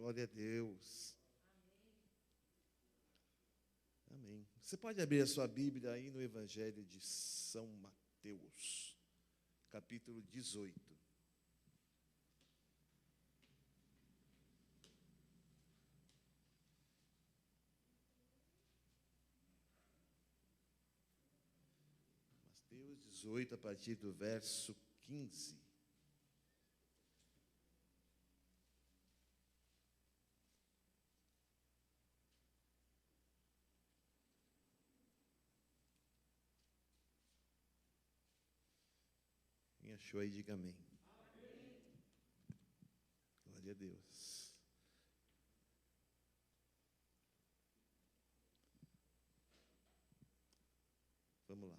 Glória a Deus. Amém. Você pode abrir a sua Bíblia aí no Evangelho de São Mateus, capítulo 18. Mateus 18, a partir do verso 15. Quem achou aí, diga amém. Amém. Glória a Deus. Vamos lá.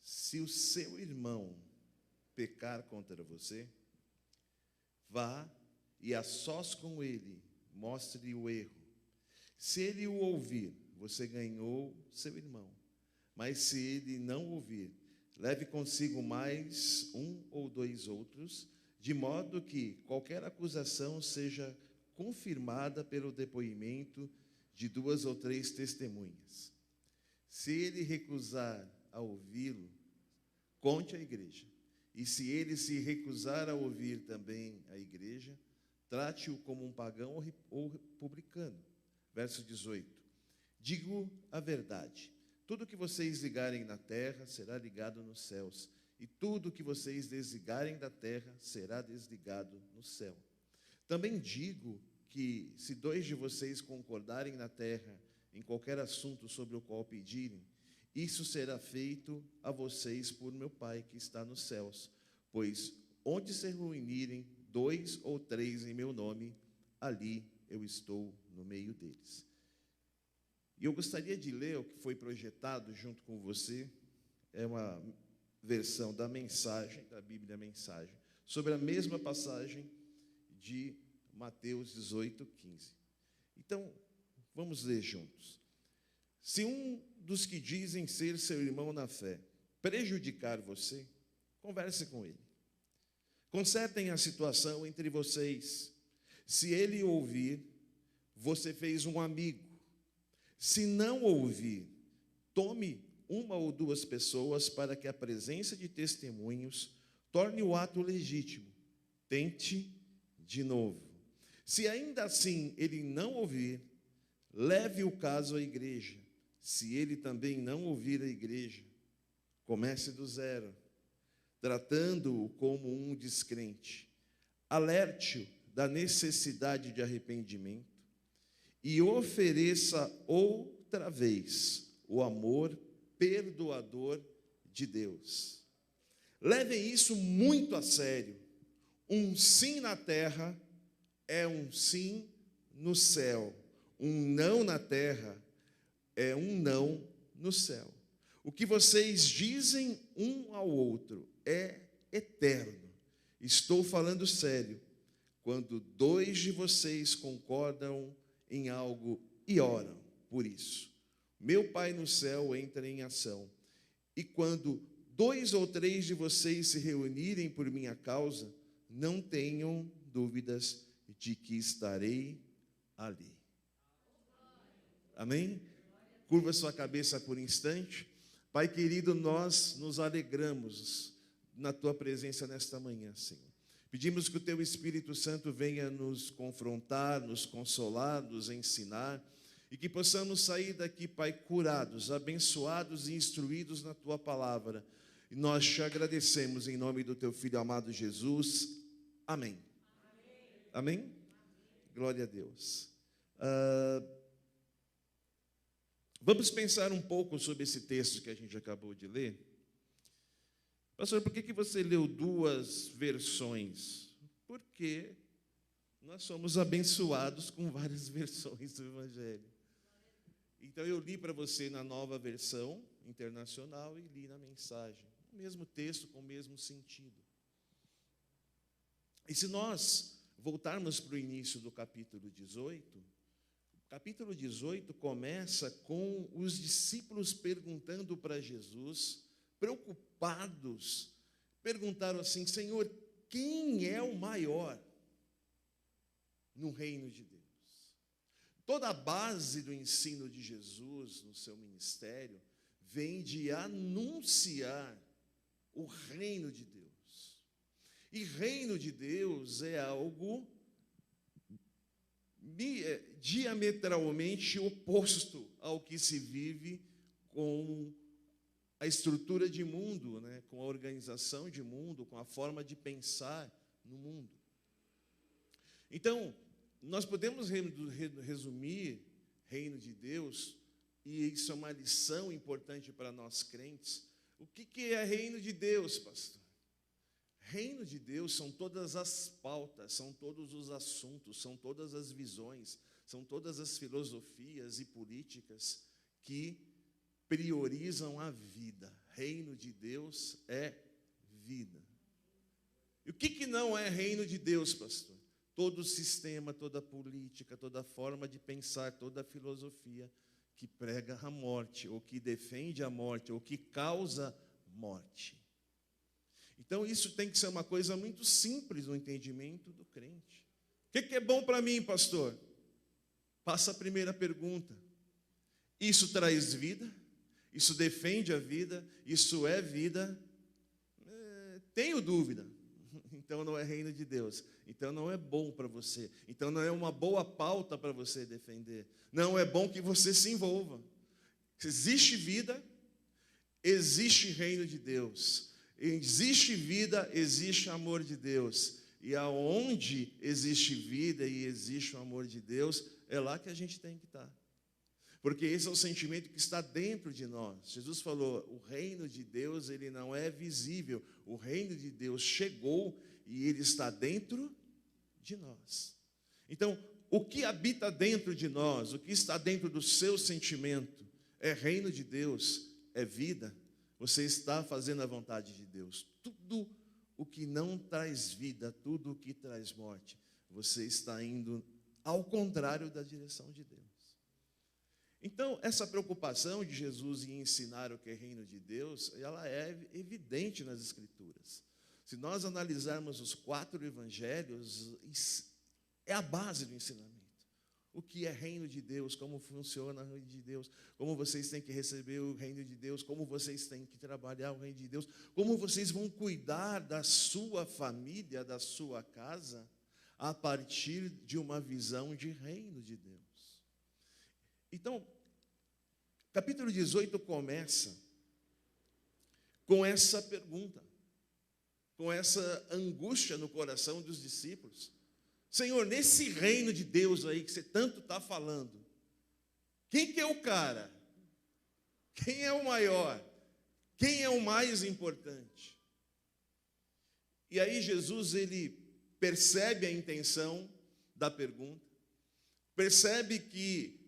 Se o seu irmão pecar contra você, vá e a sós com ele, mostre-lhe o erro. Se ele o ouvir, você ganhou seu irmão. Mas se ele não ouvir, leve consigo mais um ou dois outros, de modo que qualquer acusação seja confirmada pelo depoimento de 2 ou 3 testemunhas. Se ele recusar a ouvi-lo, conte à igreja. E se ele se recusar a ouvir também a igreja, trate-o como um pagão ou publicano. Verso 18. Digo a verdade. Tudo que vocês ligarem na terra será ligado nos céus, e tudo que vocês desligarem da terra será desligado no céu. Também digo que, se 2 de vocês concordarem na terra em qualquer assunto sobre o qual pedirem, isso será feito a vocês por meu Pai que está nos céus. Pois onde se reunirem 2 ou 3 em meu nome, ali eu estou no meio deles. E eu gostaria de ler o que foi projetado junto com você. É uma versão da mensagem, da Bíblia Mensagem, sobre a mesma passagem de Mateus 18, 15. Então, vamos ler juntos. Se um dos que dizem ser seu irmão na fé prejudicar você, converse com ele. Consertem a situação entre vocês. Se ele ouvir, você fez um amigo. Se não ouvir, tome 1 ou 2 pessoas para que a presença de testemunhos torne o ato legítimo. Tente de novo. Se ainda assim ele não ouvir, leve o caso à igreja. Se ele também não ouvir a igreja, comece do zero, tratando-o como um descrente. Alerte-o da necessidade de arrependimento e ofereça outra vez o amor perdoador de Deus. Levem isso muito a sério. Um sim na terra é um sim no céu. Um não na terra é um não no céu. O que vocês dizem um ao outro é eterno. Estou falando sério. Quando 2 de vocês concordam em algo e oram por isso, meu Pai no céu entra em ação. E quando 2 ou 3 de vocês se reunirem por minha causa, não tenham dúvidas de que estarei ali. Amém? Curva sua cabeça por um instante. Pai querido, nós nos alegramos na tua presença nesta manhã, Senhor. Pedimos que o teu Espírito Santo venha nos confrontar, nos consolar, nos ensinar, e que possamos sair daqui, Pai, curados, abençoados e instruídos na tua palavra. E nós te agradecemos em nome do teu Filho amado Jesus. Amém. Amém? Amém? Glória a Deus. Vamos pensar um pouco sobre esse texto que a gente acabou de ler. Pastor, por que você leu 2 versões? Porque nós somos abençoados com várias versões do Evangelho. Então eu li para você na Nova Versão Internacional e li na Mensagem. O mesmo texto com o mesmo sentido. E se nós voltarmos para o início do capítulo 18, o capítulo 18 começa com os discípulos perguntando para Jesus, preocupados, perguntaram assim: Senhor, quem é o maior? no reino de Deus. Toda a base do ensino de Jesus no seu ministério vem de anunciar o reino de Deus. E reino de Deus é algo diametralmente oposto ao que se vive com a estrutura de mundo, né? Com a organização de mundo, com a forma de pensar no mundo. Então, nós podemos resumir reino de Deus, e isso é uma lição importante para nós crentes. O que é reino de Deus, pastor? Reino de Deus são todas as pautas, são todos os assuntos, são todas as visões, são todas as filosofias e políticas que priorizam a vida. Reino de Deus é vida. E o que não é reino de Deus, pastor? Todo o sistema, toda a política, toda a forma de pensar, toda a filosofia que prega a morte, ou que defende a morte, ou que causa morte. Então, isso tem que ser uma coisa muito simples no entendimento do crente. O que é bom para mim, pastor? Passa a primeira pergunta. Isso traz vida? Isso defende a vida? Isso é vida? Tenho dúvida. Então, não é reino de Deus. Então, não é bom para você. Então, não é uma boa pauta para você defender. Não é bom que você se envolva. Existe vida, existe reino de Deus. Existe vida, existe amor de Deus. E aonde existe vida e existe o amor de Deus, é lá que a gente tem que estar. Porque esse é o sentimento que está dentro de nós. Jesus falou, o reino de Deus, ele não é visível. O reino de Deus chegou e ele está dentro de nós. Então, o que habita dentro de nós, o que está dentro do seu sentimento, é reino de Deus, é vida. Você está fazendo a vontade de Deus. Tudo o que não traz vida, tudo o que traz morte, você está indo ao contrário da direção de Deus. Então, essa preocupação de Jesus em ensinar o que é reino de Deus, ela é evidente nas Escrituras. Se nós analisarmos os 4 evangelhos, é a base do ensinamento. O que é reino de Deus, como funciona o reino de Deus, como vocês têm que receber o reino de Deus, como vocês têm que trabalhar o reino de Deus, como vocês vão cuidar da sua família, da sua casa, a partir de uma visão de reino de Deus. Então, capítulo 18 começa com essa pergunta, com essa angústia no coração dos discípulos. Senhor, nesse reino de Deus aí que você tanto está falando, quem que é o cara? Quem é o maior? Quem é o mais importante? E aí Jesus, ele percebe a intenção da pergunta, percebe que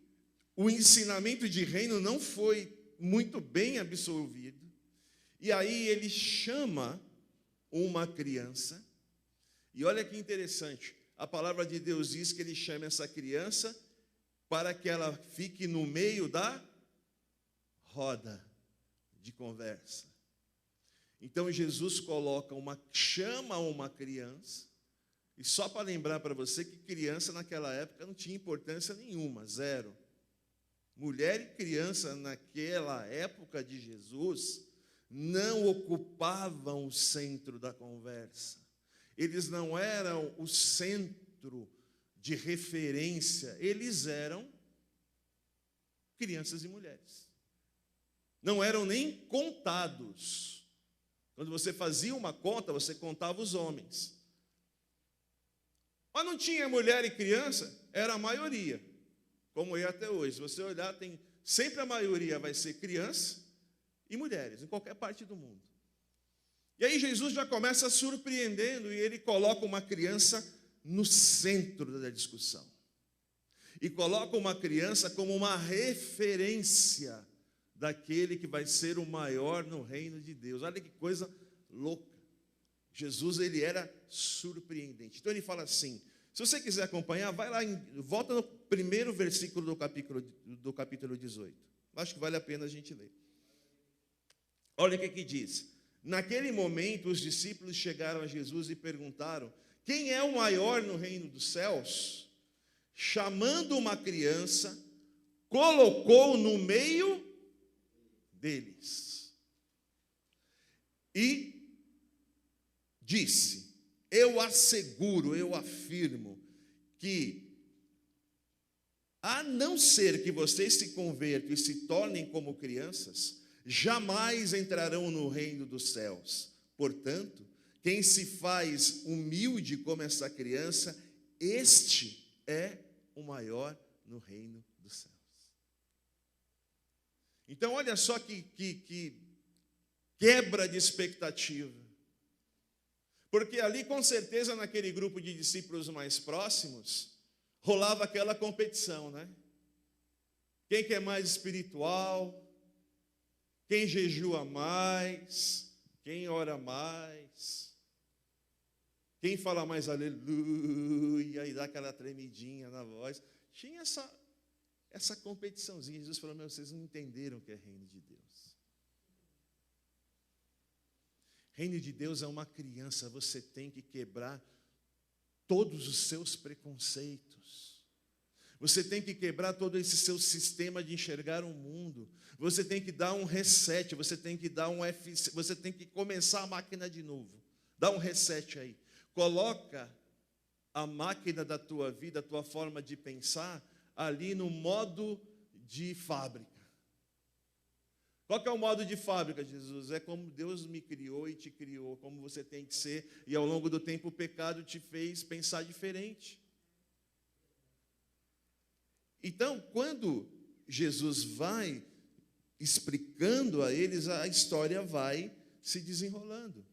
o ensinamento de reino não foi muito bem absolvido, e aí ele chama uma criança, e olha que interessante, a palavra de Deus diz que ele chama essa criança para que ela fique no meio da roda de conversa. Então Jesus chama uma criança, e só para lembrar para você que criança naquela época não tinha importância nenhuma, zero. Mulher e criança naquela época de Jesus não ocupavam o centro da conversa. Eles não eram o centro de referência, eles eram crianças e mulheres. Não eram nem contados. Quando você fazia uma conta, você contava os homens. Mas não tinha mulher e criança, era a maioria, como é até hoje. Se você olhar, sempre a maioria vai ser criança e mulheres, em qualquer parte do mundo. E aí Jesus já começa surpreendendo e ele coloca uma criança no centro da discussão. E coloca uma criança como uma referência daquele que vai ser o maior no reino de Deus. Olha que coisa louca. Jesus, ele era surpreendente. Então ele fala assim, se você quiser acompanhar, vai lá, volta no primeiro versículo do capítulo 18. Acho que vale a pena a gente ler. Olha o que diz. Naquele momento, os discípulos chegaram a Jesus e perguntaram, quem é o maior no reino dos céus? chamando uma criança, colocou no meio deles e disse: eu asseguro, eu afirmo que, a não ser que vocês se convertam e se tornem como crianças, jamais entrarão no reino dos céus. Portanto, quem se faz humilde como essa criança, este é o maior no reino dos céus. Então, olha só que quebra de expectativa. Porque ali, com certeza, naquele grupo de discípulos mais próximos, rolava aquela competição, né? Quem que é mais espiritual? Quem jejua mais? Quem ora mais? Quem fala mais aleluia e dá aquela tremidinha na voz? Tinha essa competiçãozinha. Jesus falou: meu, vocês não entenderam o que é reino de Deus. Reino de Deus é uma criança, você tem que quebrar todos os seus preconceitos. Você tem que quebrar todo esse seu sistema de enxergar o mundo. Você tem que dar um reset, você tem que dar você tem que começar a máquina de novo. Dá um reset aí. Coloca a máquina da tua vida, a tua forma de pensar, ali no modo de fábrica. Qual que é o modo de fábrica, Jesus? É como Deus me criou e te criou, como você tem que ser, e ao longo do tempo o pecado te fez pensar diferente. Então, quando Jesus vai explicando a eles, a história vai se desenrolando.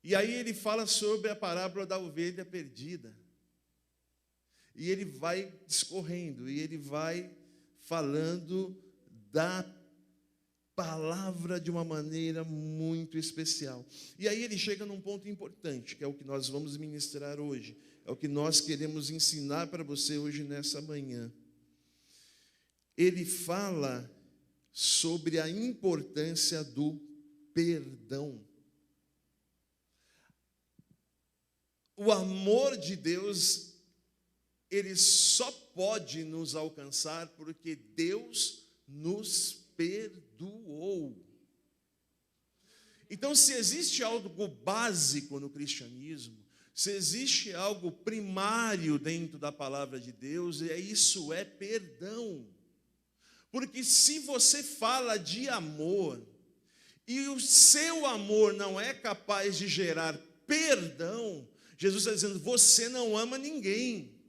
E aí ele fala sobre a parábola da ovelha perdida. E ele vai discorrendo, e ele vai falando da palavra de uma maneira muito especial. E aí ele chega num ponto importante, que é o que nós vamos ministrar hoje. É o que nós queremos ensinar para você hoje nessa manhã. Ele fala sobre a importância do perdão. O amor de Deus, ele só pode nos alcançar porque Deus nos perdoou. Então, se existe algo básico no cristianismo, se existe algo primário dentro da palavra de Deus, isso é perdão. Porque se você fala de amor, e o seu amor não é capaz de gerar perdão, Jesus está dizendo: você não ama ninguém.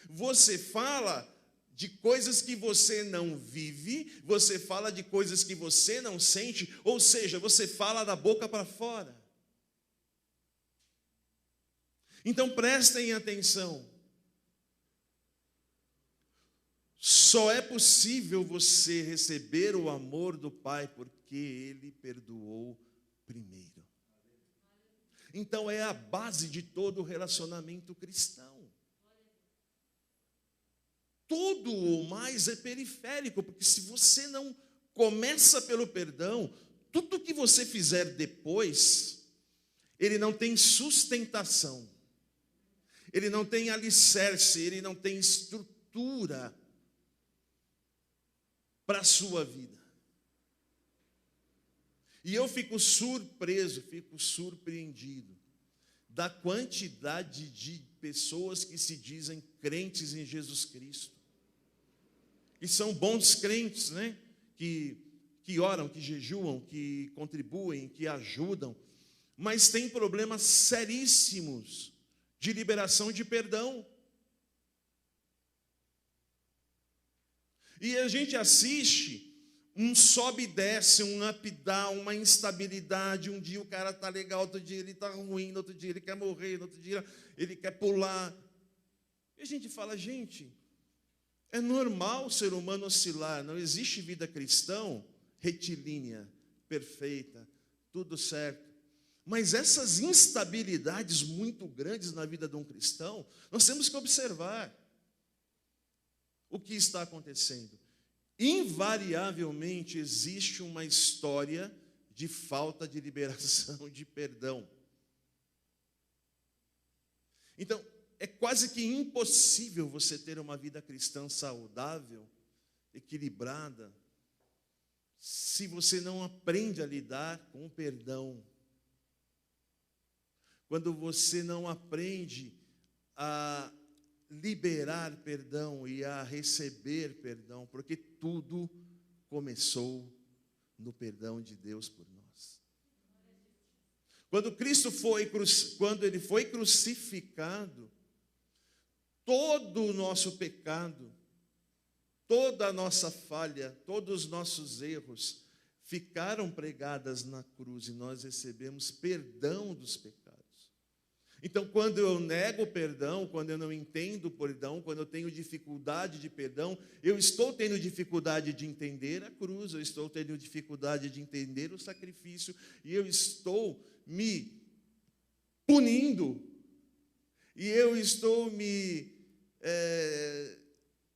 Você fala de coisas que você não vive, você fala de coisas que você não sente, ou seja, você fala da boca para fora. Então prestem atenção. Só é possível você receber o amor do Pai porque Ele perdoou primeiro. Então é a base de todo o relacionamento cristão. Tudo o mais é periférico, porque se você não começa pelo perdão, tudo que você fizer depois, ele não tem sustentação, ele não tem alicerce, ele não tem estrutura para a sua vida. E eu fico surpreso, fico surpreendido da quantidade de pessoas que se dizem crentes em Jesus Cristo. E são bons crentes, né? Que oram, que jejuam, que contribuem, que ajudam, mas tem problemas seríssimos de liberação de perdão. E a gente assiste um sobe e desce, um up e down, uma instabilidade. Um dia o cara está legal, outro dia ele está ruim, no outro dia ele quer morrer, no outro dia ele quer pular. E a gente fala: gente, é normal o ser humano oscilar, não existe vida cristã retilínea, perfeita, tudo certo. Mas essas instabilidades muito grandes na vida de um cristão, nós temos que observar o que está acontecendo. Invariavelmente existe uma história de falta de liberação de perdão. Então, quase que impossível você ter uma vida cristã saudável, equilibrada, se você não aprende a lidar com o perdão. Quando você não aprende a liberar perdão e a receber perdão, porque tudo começou no perdão de Deus por nós. Quando ele foi crucificado, todo o nosso pecado, toda a nossa falha, todos os nossos erros ficaram pregadas na cruz e nós recebemos perdão dos pecados. Então, quando eu nego o perdão, quando eu não entendo o perdão, quando eu tenho dificuldade de perdão, eu estou tendo dificuldade de entender a cruz, eu estou tendo dificuldade de entender o sacrifício, e eu estou me punindo, e eu estou me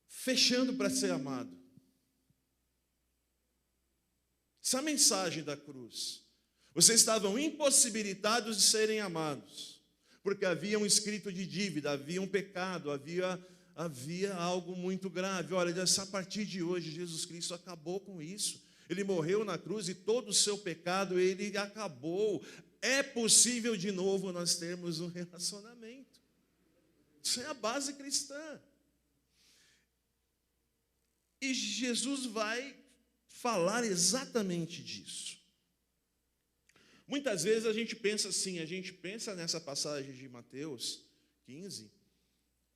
fechando para ser amado. Essa é a mensagem da cruz. Vocês estavam impossibilitados de serem amados, porque havia um escrito de dívida, havia um pecado, havia algo muito grave. Olha, a partir de hoje, Jesus Cristo acabou com isso. Ele morreu na cruz e todo o seu pecado, ele acabou. É possível de novo nós termos um relacionamento. Isso é a base cristã. E Jesus vai falar exatamente disso. Muitas vezes a gente pensa assim, a gente pensa nessa passagem de Mateus 15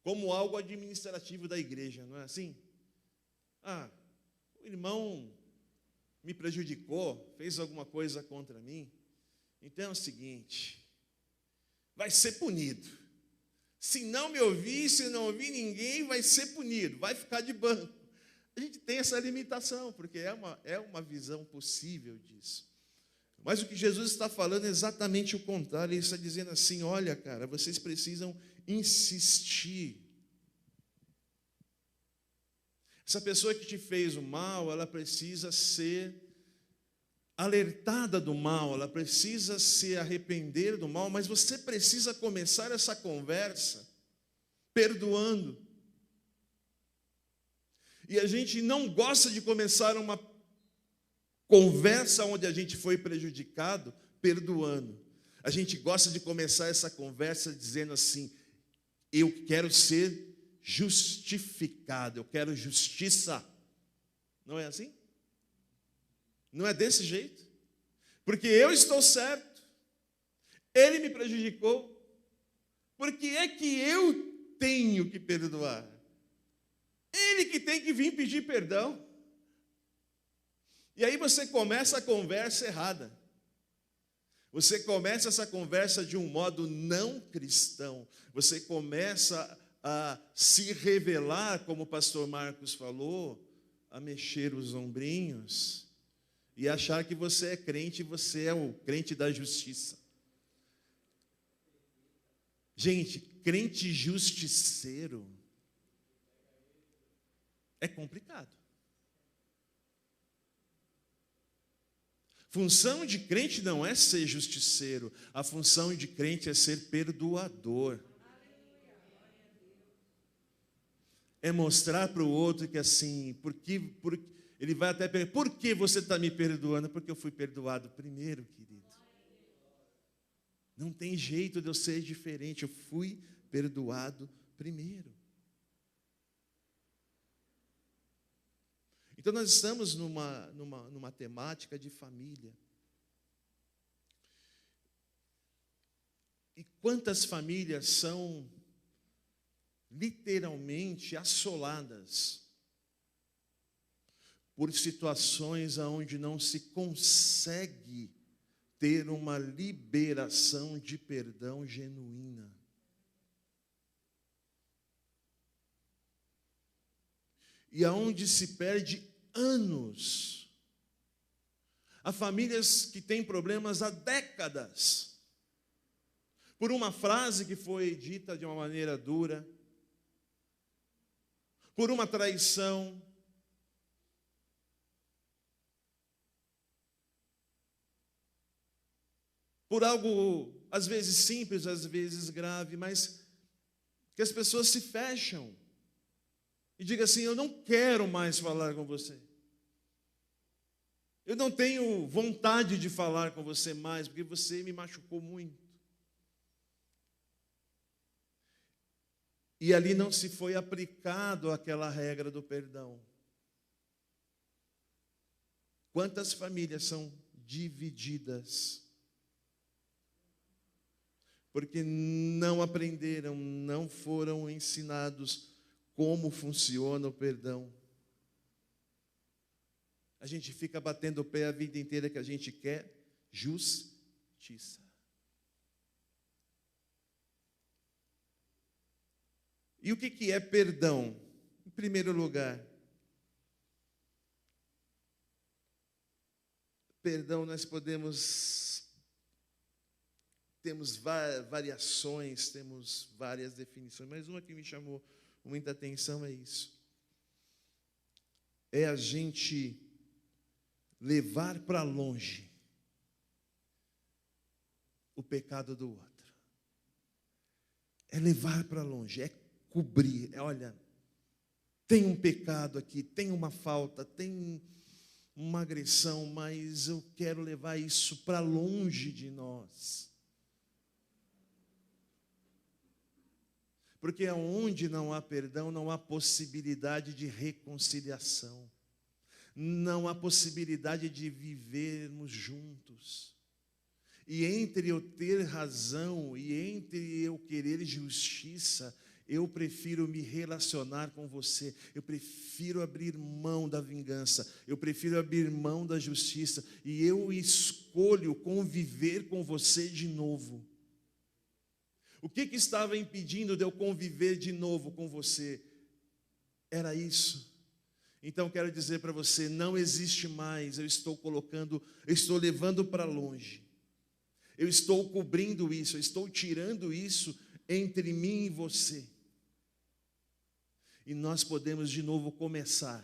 como algo administrativo da igreja, não é assim? O irmão me prejudicou, fez alguma coisa contra mim, então é o seguinte, vai ser punido. Se não me ouvir, se não ouvir ninguém, vai ser punido, vai ficar de banco. A gente tem essa limitação, porque é uma visão possível disso. Mas o que Jesus está falando é exatamente o contrário. Ele está dizendo assim, olha, cara, vocês precisam insistir. Essa pessoa que te fez o mal, ela precisa ser alertada do mal, ela precisa se arrepender do mal, mas você precisa começar essa conversa perdoando. E a gente não gosta de começar uma conversa onde a gente foi prejudicado, perdoando. A gente gosta de começar essa conversa dizendo assim, eu quero ser justificado, eu quero justiça. Não é assim? Não é desse jeito? Porque eu estou certo, ele me prejudicou, por que é que eu tenho que perdoar? Ele que tem que vir pedir perdão. E aí você começa a conversa errada. Você começa essa conversa de um modo não cristão. Você começa a se revelar, como o pastor Marcos falou, a mexer os ombrinhos e achar que você é crente e você é o crente da justiça. Gente, crente justiceiro é complicado. Função de crente não é ser justiceiro, a função de crente é ser perdoador. É mostrar para o outro que assim, ele vai até perguntar, por que você está me perdoando? Porque eu fui perdoado primeiro, querido. Não tem jeito de eu ser diferente, eu fui perdoado primeiro. Então nós estamos numa temática de família. E quantas famílias são literalmente assoladas por situações onde não se consegue ter uma liberação de perdão genuína. E aonde se perde anos. Há famílias que têm problemas há décadas, por uma frase que foi dita de uma maneira dura, por uma traição, por algo às vezes simples, às vezes grave, mas que as pessoas se fecham e digam assim: eu não quero mais falar com você. Eu não tenho vontade de falar com você mais, porque você me machucou muito. E ali não se foi aplicado aquela regra do perdão. Quantas famílias são divididas? Porque não aprenderam, não foram ensinados como funciona o perdão. A gente fica batendo o pé a vida inteira que a gente quer justiça. E o que é perdão? Em primeiro lugar, perdão nós temos variações, temos várias definições, mas uma que me chamou muita atenção é isso. É a gente levar para longe o pecado do outro. É levar para longe, é cobrir. Olha, tem um pecado aqui, tem uma falta, tem uma agressão, mas eu quero levar isso para longe de nós. Porque onde não há perdão, não há possibilidade de reconciliação. Não há possibilidade de vivermos juntos. E entre eu ter razão e entre eu querer justiça, eu prefiro me relacionar com você. Eu prefiro abrir mão da vingança. Eu prefiro abrir mão da justiça. E eu escolho conviver com você de novo. O que estava impedindo de eu conviver de novo com você? Era isso. Então quero dizer para você, não existe mais. Eu estou levando para longe. Eu estou cobrindo isso, eu estou tirando isso entre mim e você. E nós podemos de novo começar.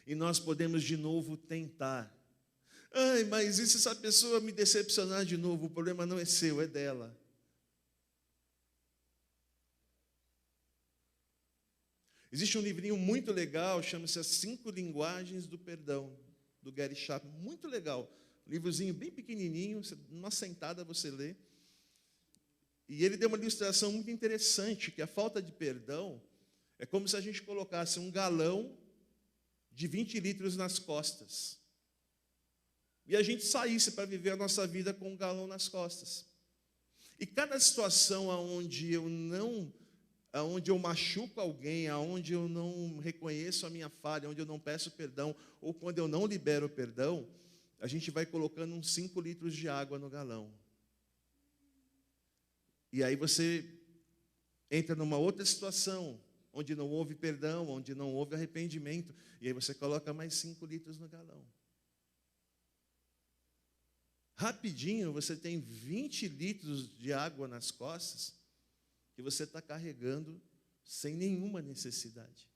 E nós podemos de novo tentar. Ai, mas e se essa pessoa me decepcionar de novo? O problema não é seu, é dela. Existe um livrinho muito legal, chama-se As 5 Linguagens do Perdão, do Gary Chapman, muito legal. Um livrozinho bem pequenininho, numa sentada você lê. E ele deu uma ilustração muito interessante, que a falta de perdão é como se a gente colocasse um galão de 20 litros nas costas. E a gente saísse para viver a nossa vida com um galão nas costas. E cada situação onde eu machuco alguém, onde eu não reconheço a minha falha, onde eu não peço perdão, ou quando eu não libero o perdão, a gente vai colocando uns 5 litros de água no galão. E aí você entra numa outra situação, onde não houve perdão, onde não houve arrependimento, e aí você coloca mais 5 litros no galão. Rapidinho você tem 20 litros de água nas costas, que você está carregando sem nenhuma necessidade.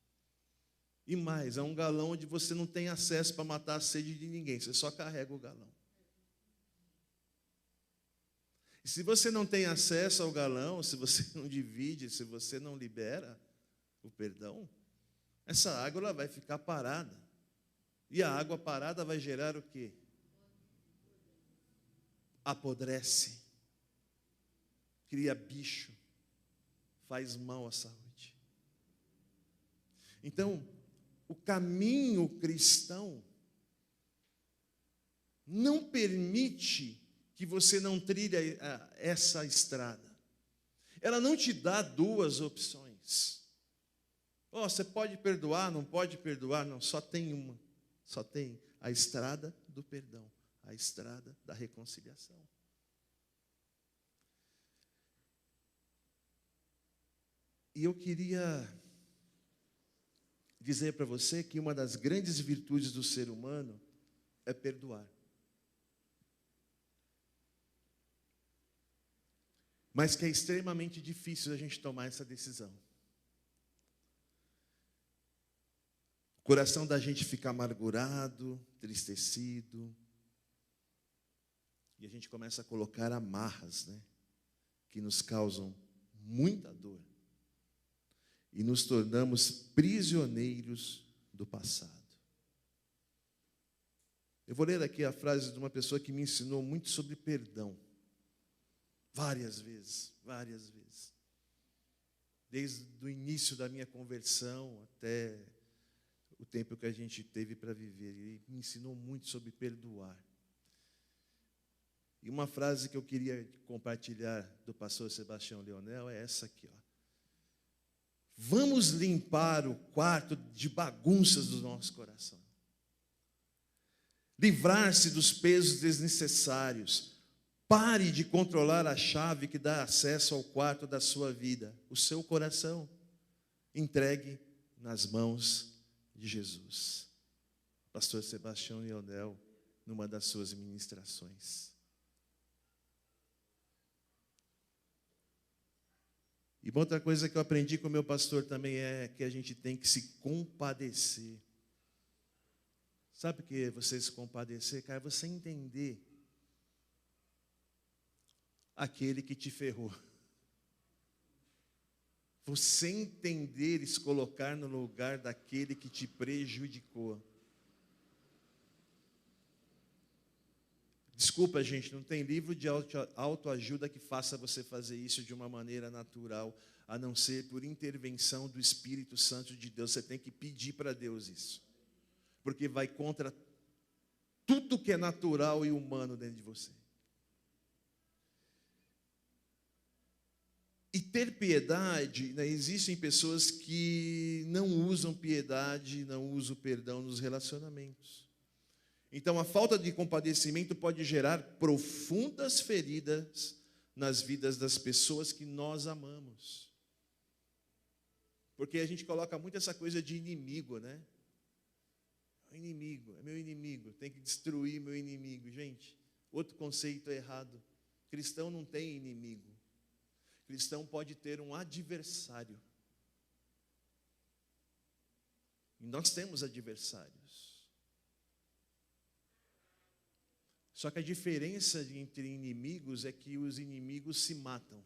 E mais, é um galão onde você não tem acesso para matar a sede de ninguém, você só carrega o galão. E se você não tem acesso ao galão, se você não divide, se você não libera o perdão, essa água ela vai ficar parada. E a água parada vai gerar o quê? Apodrece, cria bicho, faz mal à saúde. Então, o caminho cristão não permite que você não trilhe essa estrada. Ela não te dá duas opções. Você pode perdoar, não pode perdoar, não, só tem uma. Só tem a estrada do perdão, a estrada da reconciliação. E eu queria dizer para você que uma das grandes virtudes do ser humano é perdoar. Mas que é extremamente difícil a gente tomar essa decisão. O coração da gente fica amargurado, entristecido, e a gente começa a colocar amarras, que nos causam muita dor. E nos tornamos prisioneiros do passado. Eu vou ler aqui a frase de uma pessoa que me ensinou muito sobre perdão. Várias vezes, várias vezes. Desde o início da minha conversão até o tempo que a gente teve para viver. Ele me ensinou muito sobre perdoar. E uma frase que eu queria compartilhar do pastor Sebastião Leonel é essa aqui, ó. Vamos limpar o quarto de bagunças do nosso coração. Livrar-se dos pesos desnecessários. Pare de controlar a chave que dá acesso ao quarto da sua vida, o seu coração. Entregue nas mãos de Jesus. Pastor Sebastião Leonel, numa das suas ministrações. E uma outra coisa que eu aprendi com o meu pastor também é que a gente tem que se compadecer. Sabe o que é você se compadecer? Cara, é você entender aquele que te ferrou. Você entender e se colocar no lugar daquele que te prejudicou. Desculpa, gente, não tem livro de autoajuda que faça você fazer isso de uma maneira natural, a não ser por intervenção do Espírito Santo de Deus. Você tem que pedir para Deus isso, porque vai contra tudo que é natural e humano dentro de você. E ter piedade, né, existem pessoas que não usam piedade, não usam perdão nos relacionamentos. Então, a falta de compadecimento pode gerar profundas feridas nas vidas das pessoas que nós amamos. Porque a gente coloca muito essa coisa de inimigo, né? O inimigo, é meu inimigo, tem que destruir meu inimigo. Gente, outro conceito errado. Cristão não tem inimigo. Cristão pode ter um adversário. E nós temos adversários. Só que a diferença entre inimigos é que os inimigos se matam.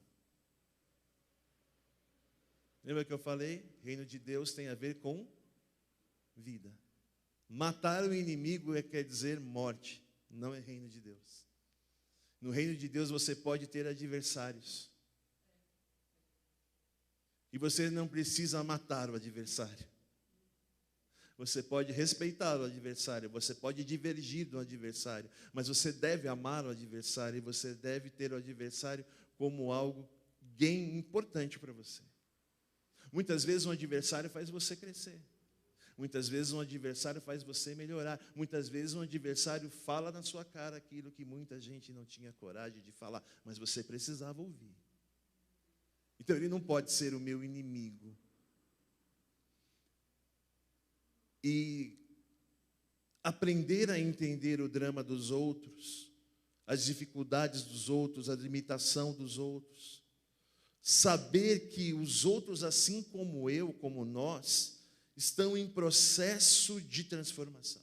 Lembra que eu falei? Reino de Deus tem a ver com vida. Matar o inimigo quer dizer morte, não é reino de Deus. No reino de Deus você pode ter adversários. E você não precisa matar o adversário. Você pode respeitar o adversário, você pode divergir do adversário, mas você deve amar o adversário e você deve ter o adversário como algo bem importante para você. Muitas vezes um adversário faz você crescer. Muitas vezes um adversário faz você melhorar. Muitas vezes um adversário fala na sua cara aquilo que muita gente não tinha coragem de falar, mas você precisava ouvir. Então ele não pode ser o meu inimigo. E aprender a entender o drama dos outros, as dificuldades dos outros, a limitação dos outros. Saber que os outros, assim como eu, como nós, estão em processo de transformação.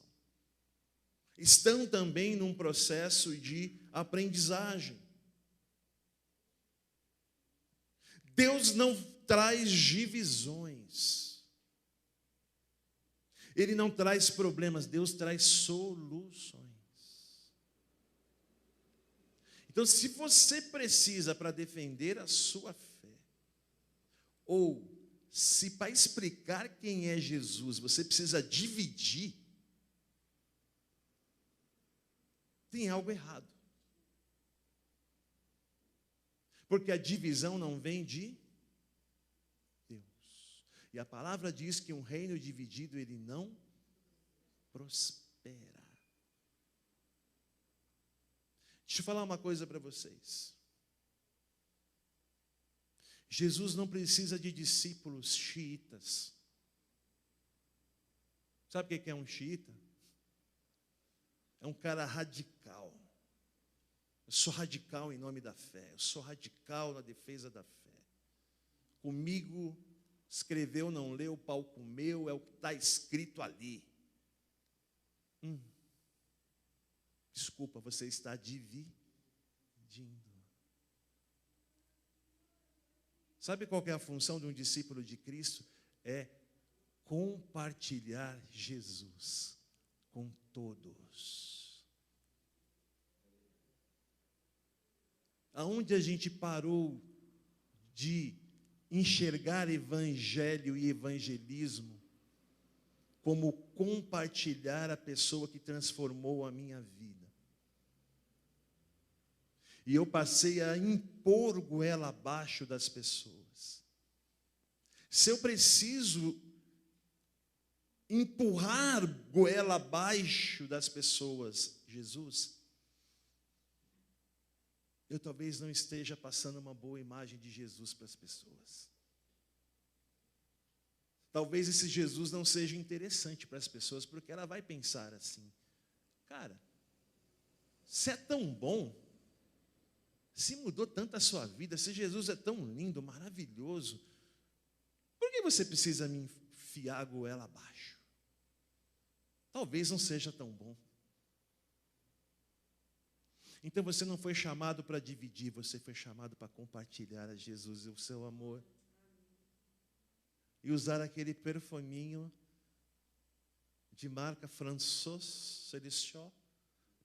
Estão também num processo de aprendizagem. Deus não traz divisões. Ele não traz problemas, Deus traz soluções. Então, se você precisa para defender a sua fé, ou se para explicar quem é Jesus, você precisa dividir, tem algo errado. Porque a divisão não vem de Deus. E a palavra diz que um reino dividido, ele não prospera. Deixa eu falar uma coisa para vocês. Jesus não precisa de discípulos xiitas. Sabe o que é um xiita? É um cara radical. Eu sou radical em nome da fé. Eu sou radical na defesa da fé. Comigo, escreveu, não leu, pau comeu, é o que está escrito ali. Desculpa, você está dividindo. Sabe qual que é a função de um discípulo de Cristo? É compartilhar Jesus com todos. Aonde a gente parou de enxergar evangelho e evangelismo como compartilhar a pessoa que transformou a minha vida. E eu passei a impor goela abaixo das pessoas. Se eu preciso empurrar goela abaixo das pessoas, Jesus, eu talvez não esteja passando uma boa imagem de Jesus para as pessoas. Talvez esse Jesus não seja interessante para as pessoas, porque ela vai pensar assim: cara, se é tão bom, se mudou tanto a sua vida, se Jesus é tão lindo, maravilhoso, por que você precisa me enfiar a goela abaixo? Talvez não seja tão bom. Então você não foi chamado para dividir, você foi chamado para compartilhar a Jesus e o seu amor. E usar aquele perfuminho de marca François Celestial,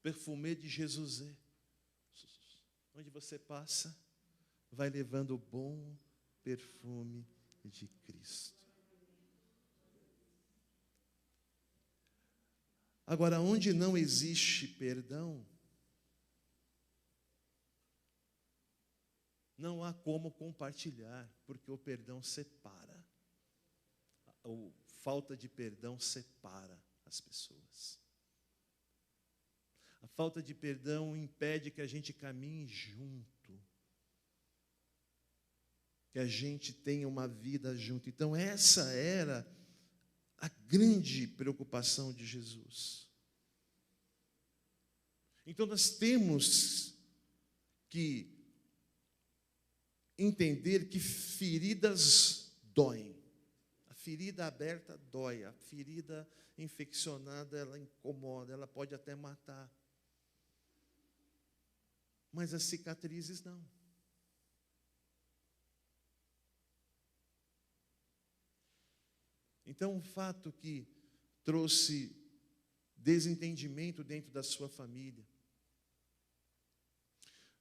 perfume de Jesus. Onde você passa, vai levando o bom perfume de Cristo. Agora, onde não existe perdão, não há como compartilhar, porque o perdão separa. A falta de perdão separa as pessoas. A falta de perdão impede que a gente caminhe junto, que a gente tenha uma vida junto. Então, essa era a grande preocupação de Jesus. Então, nós temos que entender que feridas doem. A ferida aberta dói, a ferida infeccionada, ela incomoda, ela pode até matar. Mas as cicatrizes não. Então, um fato que trouxe desentendimento dentro da sua família.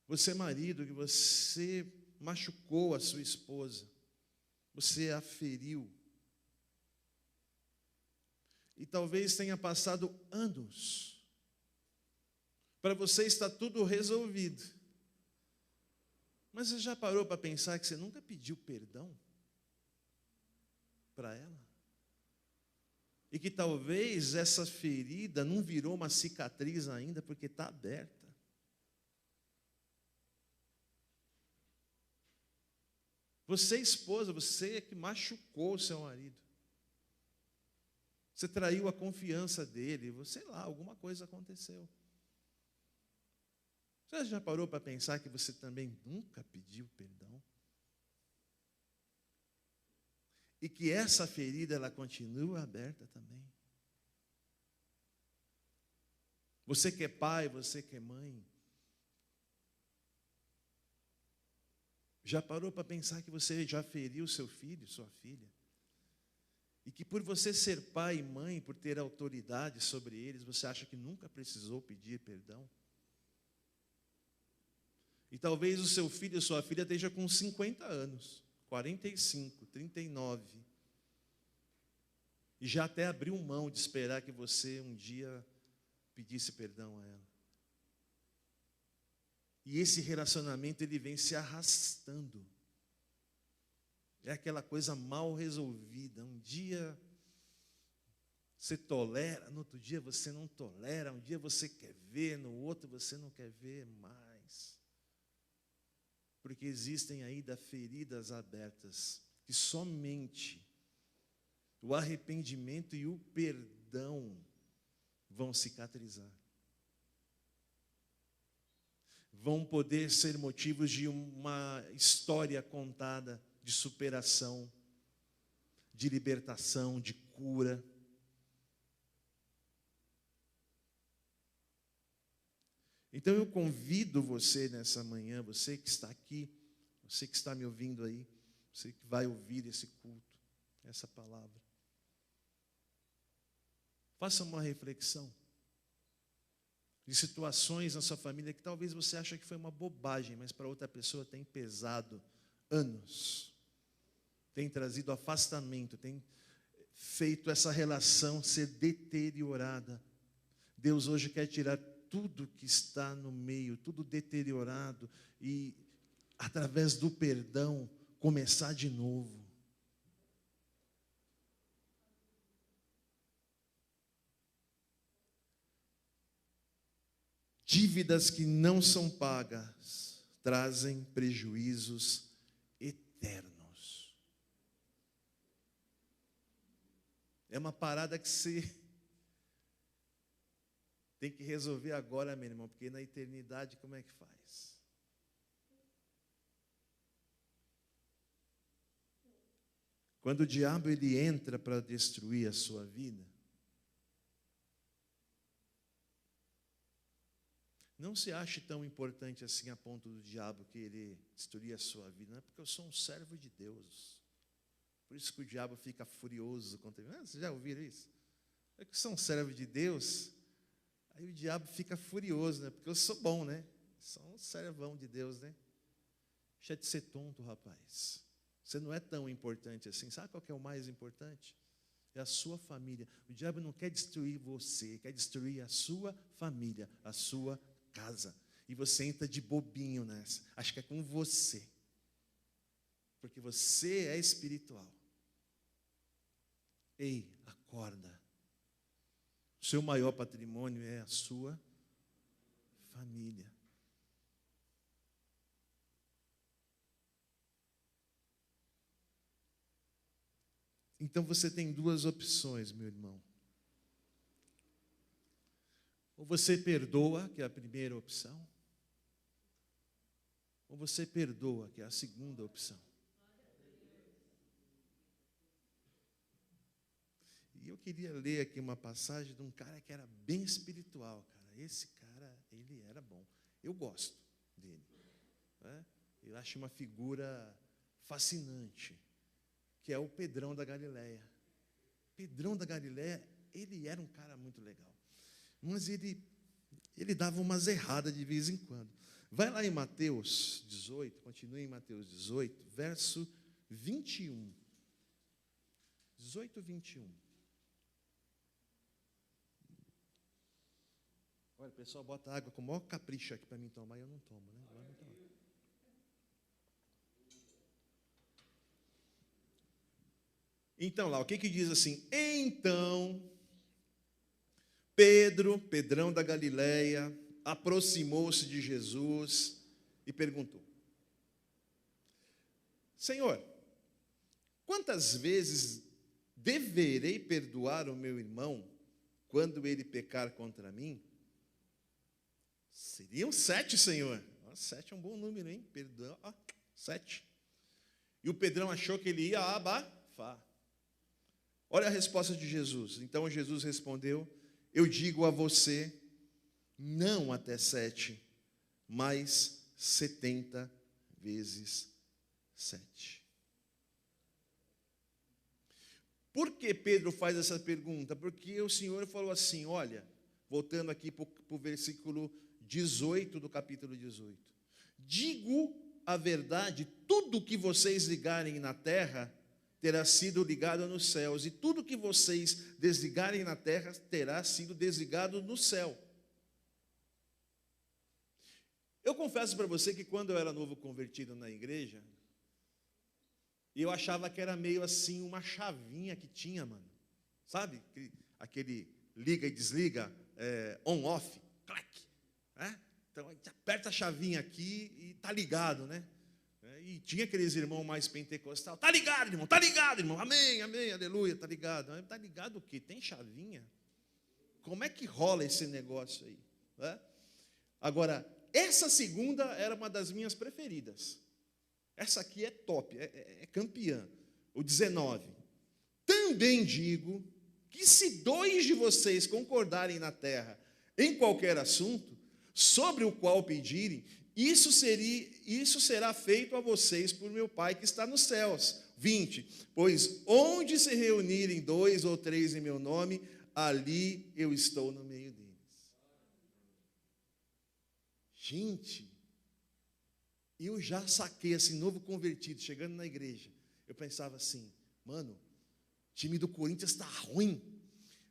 Você, marido, que você machucou a sua esposa, você a feriu. E talvez tenha passado anos. Para você está tudo resolvido. Mas você já parou para pensar que você nunca pediu perdão para ela? E que talvez essa ferida não virou uma cicatriz ainda porque está aberta. Você, esposa, você é que machucou o seu marido. Você traiu a confiança dele, sei lá, alguma coisa aconteceu. Você já parou para pensar que você também nunca pediu perdão? E que essa ferida, ela continua aberta também. Você que é pai, você que é mãe, já parou para pensar que você já feriu seu filho, sua filha? E que por você ser pai e mãe, por ter autoridade sobre eles, você acha que nunca precisou pedir perdão? E talvez o seu filho ou sua filha esteja com 50 anos, 45, 39. E já até abriu mão de esperar que você um dia pedisse perdão a ela. E esse relacionamento, ele vem se arrastando. É aquela coisa mal resolvida. Um dia você tolera, no outro dia você não tolera. Um dia você quer ver, no outro você não quer ver mais. Porque existem ainda feridas abertas que somente o arrependimento e o perdão vão cicatrizar. Vão poder ser motivos de uma história contada de superação, de libertação, de cura. Então eu convido você nessa manhã, você que está aqui, você que está me ouvindo aí, você que vai ouvir esse culto, essa palavra. Faça uma reflexão de situações na sua família que talvez você ache que foi uma bobagem, mas para outra pessoa tem pesado anos, tem trazido afastamento, tem feito essa relação ser deteriorada. Deus hoje quer tirar tudo que está no meio, tudo deteriorado, e através do perdão começar de novo. Dívidas que não são pagas trazem prejuízos eternos. É uma parada que você tem que resolver agora, meu irmão, porque na eternidade como é que faz? Quando o diabo ele entra para destruir a sua vida, não se ache tão importante assim a ponto do diabo querer destruir a sua vida. Não é porque eu sou um servo de Deus. Por isso que o diabo fica furioso contra mim. Vocês já ouviram isso? É que eu sou um servo de Deus, aí o diabo fica furioso, né? Porque eu sou bom, né? Sou um servão de Deus, né? Deixa de ser tonto, rapaz. Você não é tão importante assim. Sabe qual que é o mais importante? É a sua família. O diabo não quer destruir você, quer destruir a sua família, a sua casa. E você entra de bobinho nessa. Acho que é com você. Porque você é espiritual. Ei, acorda. O seu maior patrimônio é a sua família. Então você tem duas opções, meu irmão. Ou você perdoa, que é a primeira opção, ou você perdoa, que é a segunda opção. E eu queria ler aqui uma passagem de um cara que era bem espiritual, cara. Esse cara, ele era bom. Eu gosto dele. Né? Eu acho uma figura fascinante, que é o Pedrão da Galileia. Pedrão da Galileia, ele era um cara muito legal. Mas ele dava umas erradas de vez em quando. Vai lá em Mateus 18, continue em Mateus 18, verso 21. 18, 21. Olha, o pessoal bota água com o maior capricho aqui para mim tomar, e eu não tomo, né? Eu não tomo. Então lá, o que diz assim? Então, Pedrão da Galileia, aproximou-se de Jesus e perguntou: Senhor, quantas vezes deverei perdoar o meu irmão quando ele pecar contra mim? Seriam 7, Senhor. 7 é um bom número, hein? Perdão, 7. E o Pedrão achou que ele ia abafar. Olha a resposta de Jesus. Então Jesus respondeu: eu digo a você, não até 7, mas 70 vezes 7. Por que Pedro faz essa pergunta? Porque o Senhor falou assim, olha, voltando aqui para o versículo 18 do capítulo 18. Digo a verdade, tudo que vocês ligarem na terra terá sido ligado nos céus, e tudo que vocês desligarem na terra terá sido desligado no céu. Eu confesso para você que quando eu era novo convertido na igreja, eu achava que era meio assim uma chavinha que tinha, mano. Sabe? Aquele liga e desliga, on-off, clac. Então, a gente aperta a chavinha aqui e tá ligado, né? E tinha aqueles irmãos mais pentecostal. Tá ligado, irmão. Amém, amém, aleluia, tá ligado. Tá ligado o quê? Tem chavinha? Como é que rola esse negócio aí? Agora, essa segunda era uma das minhas preferidas. Essa aqui é top, é campeã. O 19. Também digo que se 2 de vocês concordarem na terra em qualquer assunto, sobre o qual pedirem, Isso será feito a vocês por meu Pai que está nos céus. 20. Pois onde se reunirem 2 ou 3 em meu nome, ali eu estou no meio deles. Gente, eu já saquei assim, novo convertido, chegando na igreja. Eu pensava assim, mano, o time do Corinthians está ruim.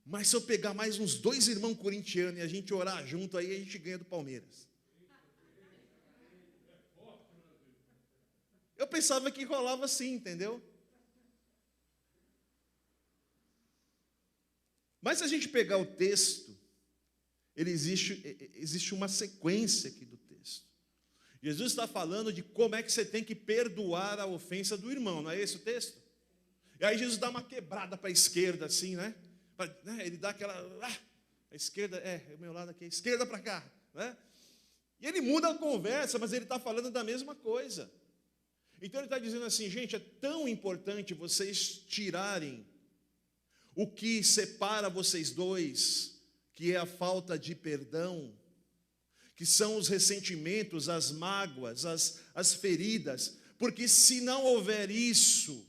Mas se eu pegar mais uns 2 irmãos corintianos e a gente orar junto, aí a gente ganha do Palmeiras. Eu pensava que rolava assim, entendeu? Mas se a gente pegar o texto, existe uma sequência aqui do texto. Jesus está falando de como é que você tem que perdoar a ofensa do irmão, não é esse o texto? E aí Jesus dá uma quebrada para a esquerda, assim, né? Ele dá aquela... a esquerda, o meu lado aqui, a esquerda para cá, né? E ele muda a conversa, mas ele está falando da mesma coisa. Então ele está dizendo assim, gente, é tão importante vocês tirarem o que separa vocês dois, que é a falta de perdão, que são os ressentimentos, as mágoas, as feridas, porque se não houver isso,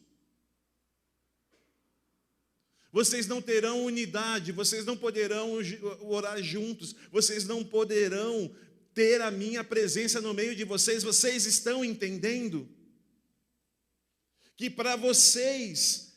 vocês não terão unidade, vocês não poderão orar juntos, vocês não poderão ter a minha presença no meio de vocês. Vocês estão entendendo? Que para vocês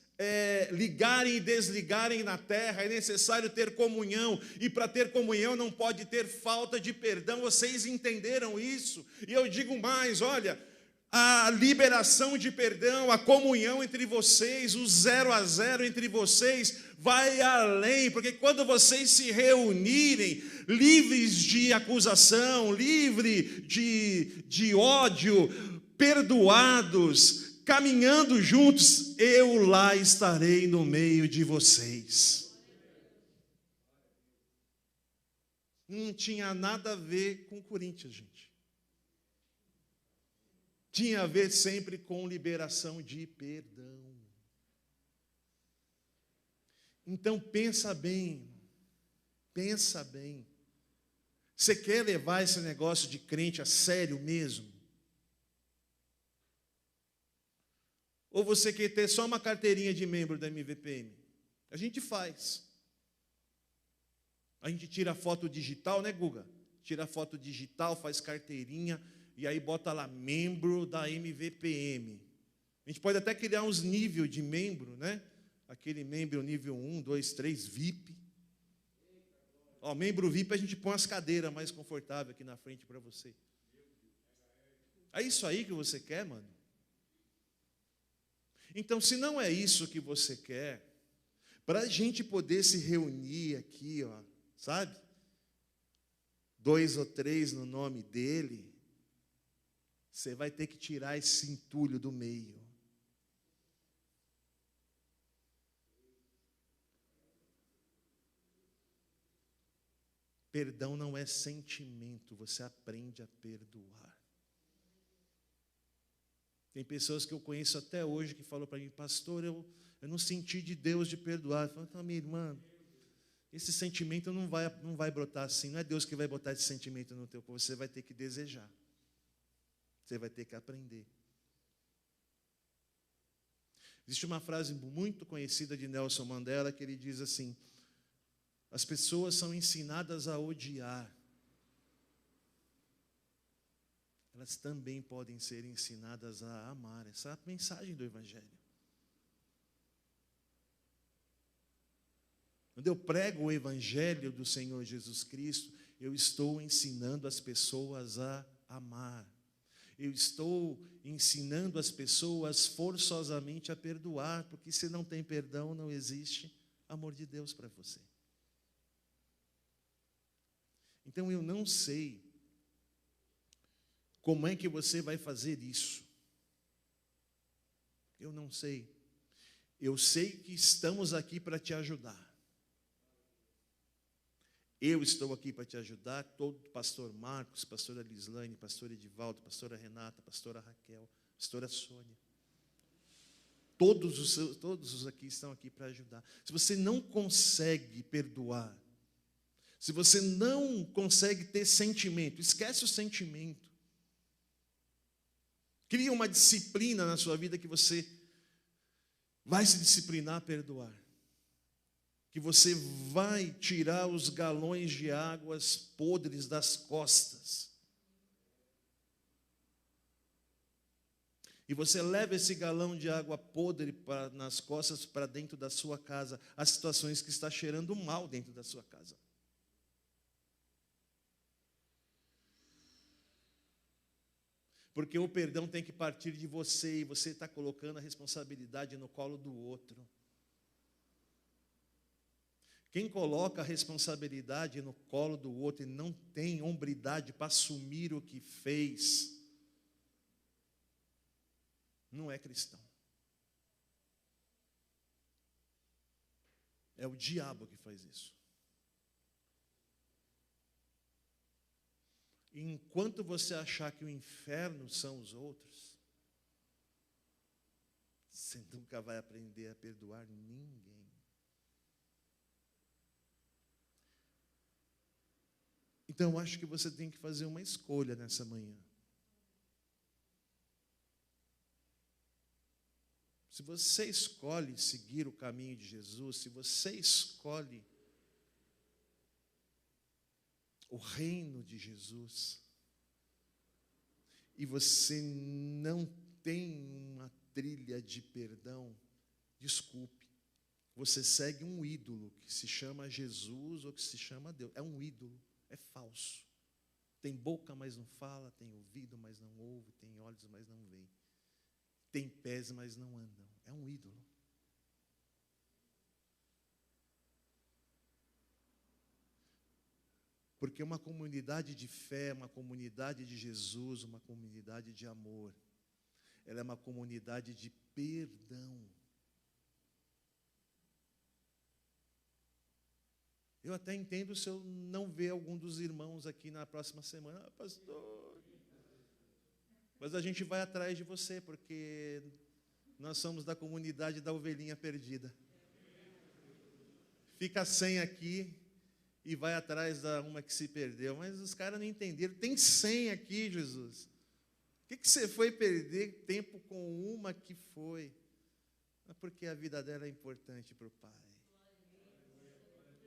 ligarem e desligarem na terra é necessário ter comunhão, e para ter comunhão não pode ter falta de perdão. Vocês entenderam isso? E eu digo mais, olha, a liberação de perdão, a comunhão entre vocês, o 0 a 0 entre vocês vai além, porque quando vocês se reunirem, livres de acusação, livre de ódio, perdoados, caminhando juntos, eu lá estarei no meio de vocês. Não tinha nada a ver com Corinthians, gente. Tinha a ver sempre com liberação de perdão. Então pensa bem, pensa bem. Você quer levar esse negócio de crente a sério mesmo? Ou você quer ter só uma carteirinha de membro da MVPM? A gente faz. A gente tira foto digital, né, Guga? Tira foto digital, faz carteirinha, e aí bota lá, membro da MVPM. A gente pode até criar uns níveis de membro, né? Aquele membro nível 1, 2, 3, VIP. Ó, membro VIP, a gente põe as cadeiras mais confortáveis aqui na frente para você. É isso aí que você quer, mano? Então, se não é isso que você quer, para a gente poder se reunir aqui, ó, sabe? 2 ou 3 no nome dele, você vai ter que tirar esse entulho do meio. Perdão não é sentimento, você aprende a perdoar. Tem pessoas que eu conheço até hoje que falam para mim, pastor, eu não senti de Deus de perdoar. Eu falo, então, minha irmã, esse sentimento não vai brotar assim. Não é Deus que vai botar esse sentimento no teu corpo. Você vai ter que desejar. Você vai ter que aprender. Existe uma frase muito conhecida de Nelson Mandela que ele diz assim, as pessoas são ensinadas a odiar. Elas também podem ser ensinadas a amar. Essa é a mensagem do Evangelho. Quando eu prego o Evangelho do Senhor Jesus Cristo, eu estou ensinando as pessoas a amar. Eu estou ensinando as pessoas forçosamente a perdoar, porque se não tem perdão, não existe amor de Deus para você. Então eu não sei como é que você vai fazer isso? Eu não sei. Eu sei que estamos aqui para te ajudar. Eu estou aqui para te ajudar, todo pastor Marcos, pastora Lislane, pastor Edivaldo, pastora Renata, pastora Raquel, pastora Sônia. Todos os aqui estão aqui para ajudar. Se você não consegue perdoar, se você não consegue ter sentimento, esquece o sentimento. Cria uma disciplina na sua vida que você vai se disciplinar a perdoar. Que você vai tirar os galões de águas podres das costas. E você leva esse galão de água podre nas costas para dentro da sua casa, as situações que está cheirando mal dentro da sua casa. Porque o perdão tem que partir de você, e você está colocando a responsabilidade no colo do outro. Quem coloca a responsabilidade no colo do outro e não tem hombridade para assumir o que fez, não é cristão. É o diabo que faz isso. E enquanto você achar que o inferno são os outros, você nunca vai aprender a perdoar ninguém. Então, eu acho que você tem que fazer uma escolha nessa manhã. Se você escolhe seguir o caminho de Jesus, se você escolhe o reino de Jesus, e você não tem uma trilha de perdão, desculpe, você segue um ídolo que se chama Jesus ou que se chama Deus. É um ídolo, é falso. Tem boca, mas não fala, tem ouvido, mas não ouve, tem olhos, mas não vê. Tem pés, mas não andam. É um ídolo. Porque uma comunidade de fé, uma comunidade de Jesus, uma comunidade de amor, ela é uma comunidade de perdão. Eu até entendo se eu não ver algum dos irmãos aqui na próxima semana. Ah, pastor, mas a gente vai atrás de você, porque nós somos da comunidade da ovelhinha perdida. Fica 100 aqui e vai atrás da uma que se perdeu. Mas os caras não entenderam. Tem 100 aqui, Jesus. Por que você foi perder tempo com uma que foi? É porque a vida dela é importante para o Pai.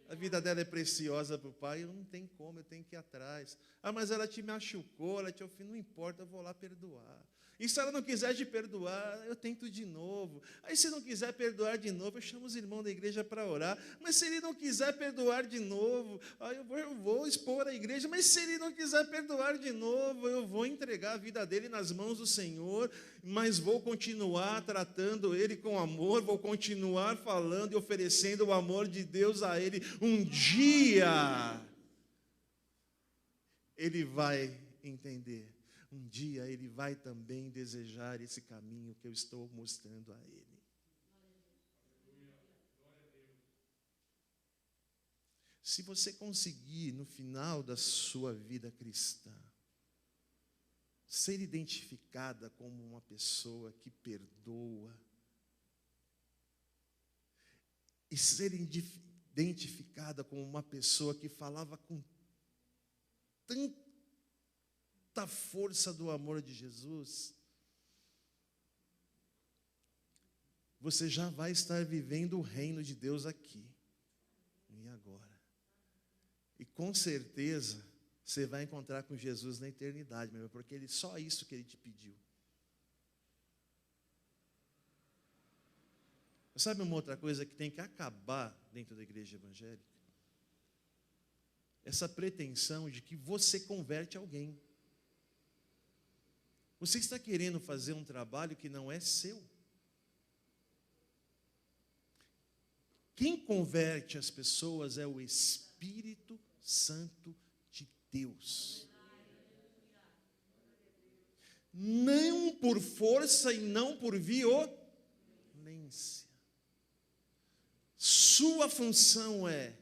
A vida dela é preciosa para o Pai, eu não tenho como, eu tenho que ir atrás. Ah, mas ela te machucou, ela te ofendeu, não importa, eu vou lá perdoar. E se ela não quiser te perdoar, eu tento de novo. Aí se não quiser perdoar de novo, eu chamo os irmãos da igreja para orar. Mas se ele não quiser perdoar de novo, aí eu vou expor a igreja. Mas se ele não quiser perdoar de novo, eu vou entregar a vida dele nas mãos do Senhor, mas vou continuar tratando ele com amor, vou continuar falando e oferecendo o amor de Deus a ele. Um dia ele vai entender. Um dia ele vai também desejar esse caminho que eu estou mostrando a ele. Se você conseguir, no final da sua vida cristã, ser identificada como uma pessoa que perdoa, e ser identificada como uma pessoa que falava com tanta força do amor de Jesus, você já vai estar vivendo o reino de Deus aqui e agora. E com certeza você vai encontrar com Jesus na eternidade, meu irmão, porque só isso que ele te pediu. Sabe uma outra coisa que tem que acabar dentro da igreja evangélica? Essa pretensão de que você converte alguém. Você está querendo fazer um trabalho que não é seu. Quem converte as pessoas é o Espírito Santo de Deus. Não por força e não por violência. Sua função é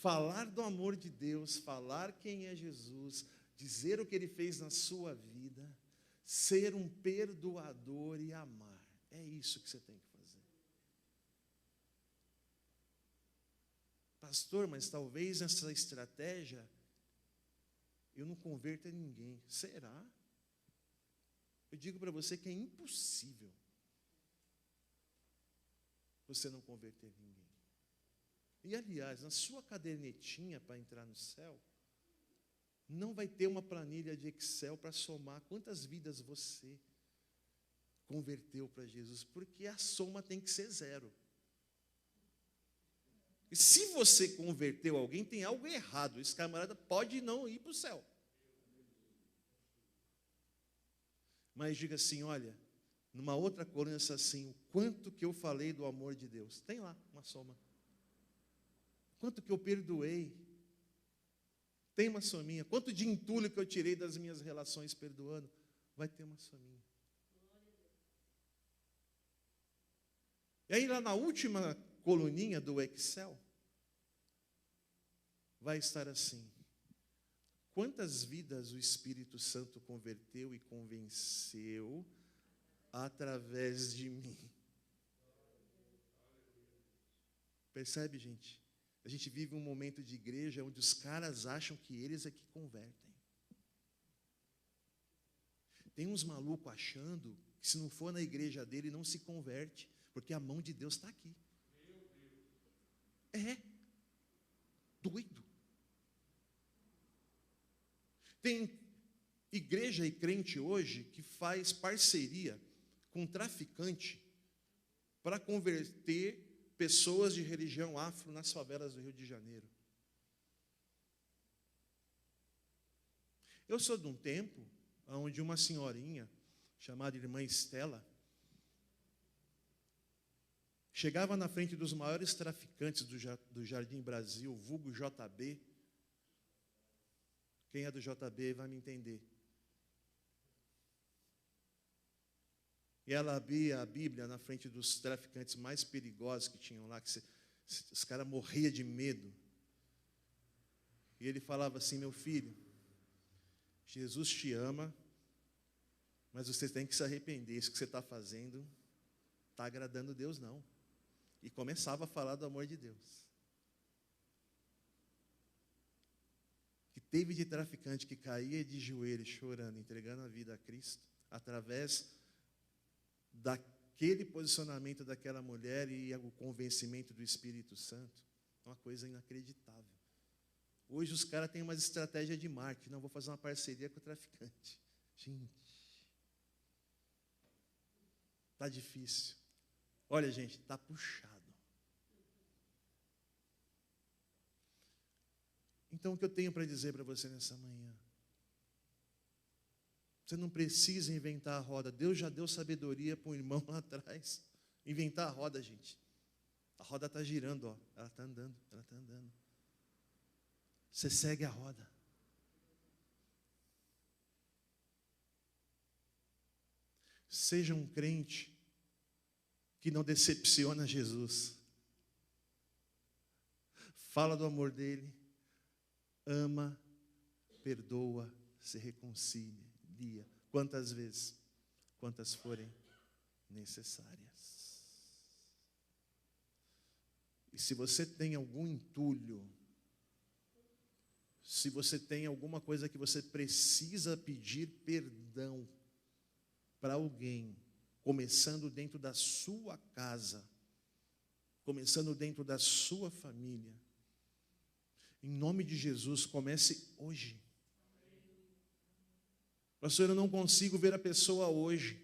falar do amor de Deus, falar quem é Jesus, dizer o que Ele fez na sua vida, ser um perdoador e amar. É isso que você tem que fazer. Pastor, mas talvez essa estratégia eu não converta ninguém. Será? Eu digo para você que é impossível você não converter ninguém. E, aliás, na sua cadernetinha para entrar no céu, não vai ter uma planilha de Excel para somar quantas vidas você converteu para Jesus, porque a soma tem que ser 0. E se você converteu alguém, tem algo errado. Esse camarada pode não ir para o céu. Mas diga assim, olha, numa outra coluna está assim, o quanto que eu falei do amor de Deus. Tem lá uma soma. Quanto que eu perdoei. Tem uma sominha. Quanto de entulho que eu tirei das minhas relações perdoando. Vai ter uma sominha. E aí lá na última coluninha do Excel, vai estar assim. Quantas vidas o Espírito Santo converteu e convenceu através de mim? Percebe, gente? A gente vive um momento de igreja onde os caras acham que eles é que convertem. Tem uns malucos achando que se não for na igreja dele não se converte, porque a mão de Deus está aqui. É doido. Tem igreja e crente hoje que faz parceria com traficante para converter pessoas de religião afro nas favelas do Rio de Janeiro. Eu sou de um tempo onde uma senhorinha chamada irmã Estela chegava na frente dos maiores traficantes do Jardim Brasil, vulgo JB. Quem é do JB vai me entender. E ela abria a Bíblia na frente dos traficantes mais perigosos que tinham lá, que os caras morriam de medo. E ele falava assim, meu filho, Jesus te ama, mas você tem que se arrepender. Isso que você está fazendo está agradando a Deus, não. E começava a falar do amor de Deus. Que teve de traficante que caía de joelhos, chorando, entregando a vida a Cristo, através daquele posicionamento daquela mulher e o convencimento do Espírito Santo. Uma coisa inacreditável. Hoje os caras têm uma estratégia de marketing. Não, vou fazer uma parceria com o traficante. Gente, está difícil. Olha, gente, está puxado. Então, o que eu tenho para dizer para você nessa manhã? Você não precisa inventar a roda. Deus já deu sabedoria para um irmão lá atrás. Inventar a roda, gente. A roda está girando, ó. Ela está andando, ela está andando. Você segue a roda. Seja um crente que não decepciona Jesus. Fala do amor dele. Ama, perdoa, se reconcilia. Quantas vezes? Quantas forem necessárias. E se você tem algum entulho, se você tem alguma coisa que você precisa pedir perdão para alguém, começando dentro da sua casa, começando dentro da sua família, em nome de Jesus, comece hoje. Pastor, eu não consigo ver a pessoa hoje.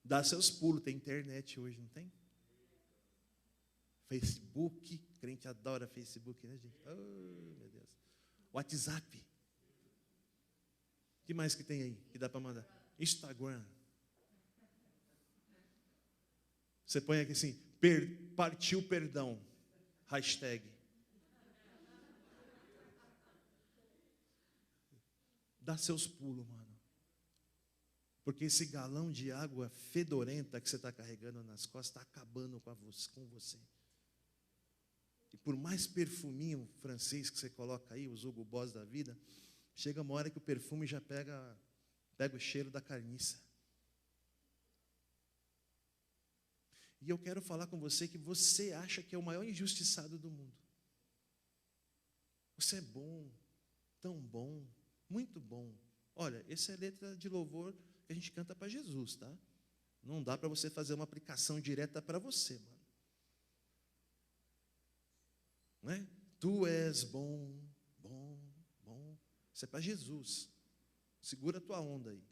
Dá seus pulos, tem internet hoje, não tem? Facebook, crente adora Facebook, né, gente? Oh, meu Deus. WhatsApp. O que mais que tem aí que dá para mandar? Instagram. Você põe aqui assim, partiu perdão, hashtag. Dá seus pulos, mano. Porque esse galão de água fedorenta que você está carregando nas costas está acabando com você. E por mais perfuminho francês que você coloca aí, os Hugo Boss da vida, chega uma hora que o perfume já pega o cheiro da carniça. E eu quero falar com você que você acha que é o maior injustiçado do mundo. Você é bom, tão bom, muito bom, Olha, essa é a letra de louvor que a gente canta para Jesus, tá? Não dá para você fazer uma aplicação direta para você, mano. Não é? Tu és bom, bom, bom. Isso é para Jesus. Segura a tua onda aí.